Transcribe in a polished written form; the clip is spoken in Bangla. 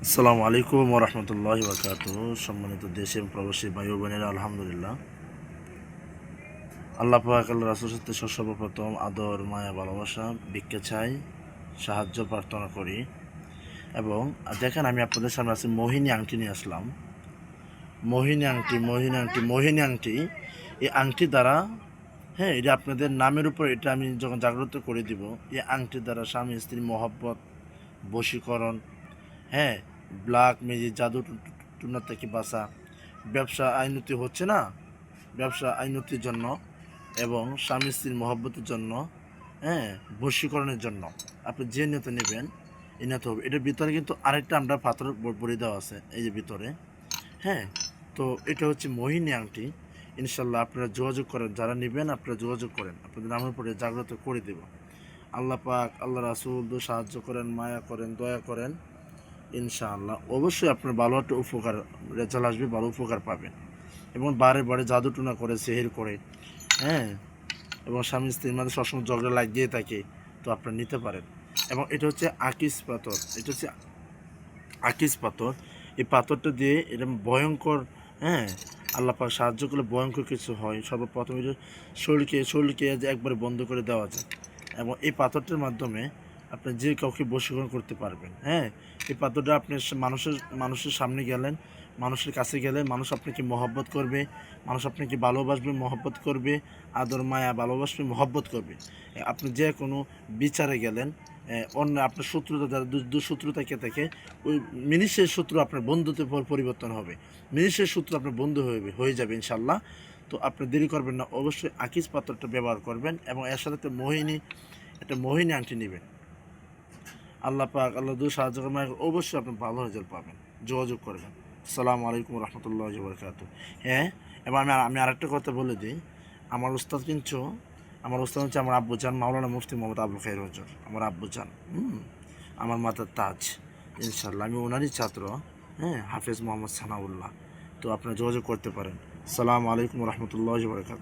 আসসালামু আলাইকুম ওরহমতুল্লাহি বারাকাতুহু। সম্মানিত দেশে প্রবাসী ভাই ও বোনেরা, আলহামদুলিল্লাহ আল্লাহ পাক আল্লাহ রাসূলের সাথে সর্বপ্রথম আদর মায়া ভালোবাসা ভিক্ষা চাই, সাহায্য প্রার্থনা করি। এবং দেখেন, আমি আপনাদের সামনে আছি মোহিনী আংটি নিয়ে আসলাম। মোহিনী আংটি এই আংটি দ্বারা, হ্যাঁ, এটা আপনাদের নামের উপর, এটা আমি যখন জাগ্রত করে দিব, এই আংটি দ্বারা স্বামী স্ত্রী মহব্বত, বশীকরণ, হ্যাঁ, ব্ল্যাক ম্যাজিক, জাদু টুনা থেকে বাঁচা, ব্যবসা আইনতি হচ্ছে না, ব্যবসা আইনতির জন্য এবং স্বামী স্ত্রীর মহব্বতের জন্য, হ্যাঁ, বশীকরণের জন্য আপনি যে নিয়ত নেবেন এই নিয়ত হবে। এটার ভিতরে কিন্তু আরেকটা আমরা পাথর বড়ি দেওয়া আছে এই যে ভিতরে, হ্যাঁ। তো এটা হচ্ছে মোহিনী আংটি। ইনশাল্লাহ আপনারা যোগাযোগ করেন, যারা নেবেন আপনারা যোগাযোগ করেন, আপনাদের নামের উপরে জাগ্রত করে দেব। আল্লাহ পাক আল্লাহ রাসূল সাহায্য করেন, মায়া করেন, দয়া করেন। ইনশাআল্লাহ অবশ্যই আপনার ভালো একটা উপকার রেজাল্ট আসবে, ভালো উপকার পাবেন। এবং বারে বারে জাদু টুনা করে, সেহের করে, হ্যাঁ, এবং স্বামী স্ত্রীর মধ্যে সবসময় ঝগড়া লাগিয়ে থাকে, তো আপনারা নিতে পারেন। এবং এটা হচ্ছে আকিস পাথর, এটা হচ্ছে আকিস পাথর। এই পাথরটা দিয়ে এরকম ভয়ঙ্কর, হ্যাঁ, আল্লাহ পাক সাহায্য করলে ভয়ঙ্কর কিছু হয়। সর্বপ্রথম এটা শরীরকে একবারে বন্ধ করে দেওয়া যায়। এবং এই পাথরটার মাধ্যমে আপনি যে কাউকে বশীকরণ করতে পারবেন। হ্যাঁ, এই পাথরটা আপনি মানুষের সামনে গেলেন, মানুষের কাছে গেলে মানুষ আপনাকে মহব্বত করবে, মানুষ আপনাকে ভালোবাসবে, মহব্বত করবে, আদর মায়া ভালোবাসবে, মহব্বত করবে। আপনি যে কোনো বিচারে গেলেন, অন্য আপনার শত্রুতা যারা দুঃশত্রু থেকে ওই মিনিশের শত্রু আপনার বন্ধুতে পরিবর্তন হবে, মিনিশের শত্রু আপনার বন্ধু হয়ে যাবে ইনশাল্লাহ। তো আপনি দেরি করবেন না, অবশ্যই আকিজ পাথরটা ব্যবহার করবেন এবং এর সাথে একটা মোহিনী আংটি নেবেন। আল্লাহ পাক আল্লাহ সাহায্য করবেন, অবশ্যই আপনি ভালো রেজাল্ট পাবেন। যোগাযোগ করবেন। আসসালামু আলাইকুম রহমতুল্লাহি ওয়া বারাকাতুহু। হ্যাঁ, এবং আমি আরেকটা কথা বলে দিই। আমার উস্তাদ কিন্তু আমার উস্তাদ হচ্ছে আমার আব্বুজান মাওলানা মুফতি মোহাম্মদ আবুল খায়ের হুজুর, আমার আব্বুজান। আমার মাথার তাজ। ইনশাল্লাহ আমি ওনারই ছাত্র, হ্যাঁ, হাফেজ মোহাম্মদ সানাউল্লাহ। তো আপনারা যোগাযোগ করতে পারেন। আসসালামু আলাইকুম রহমতুল্লাহি ওয়া বারাকাতুহু।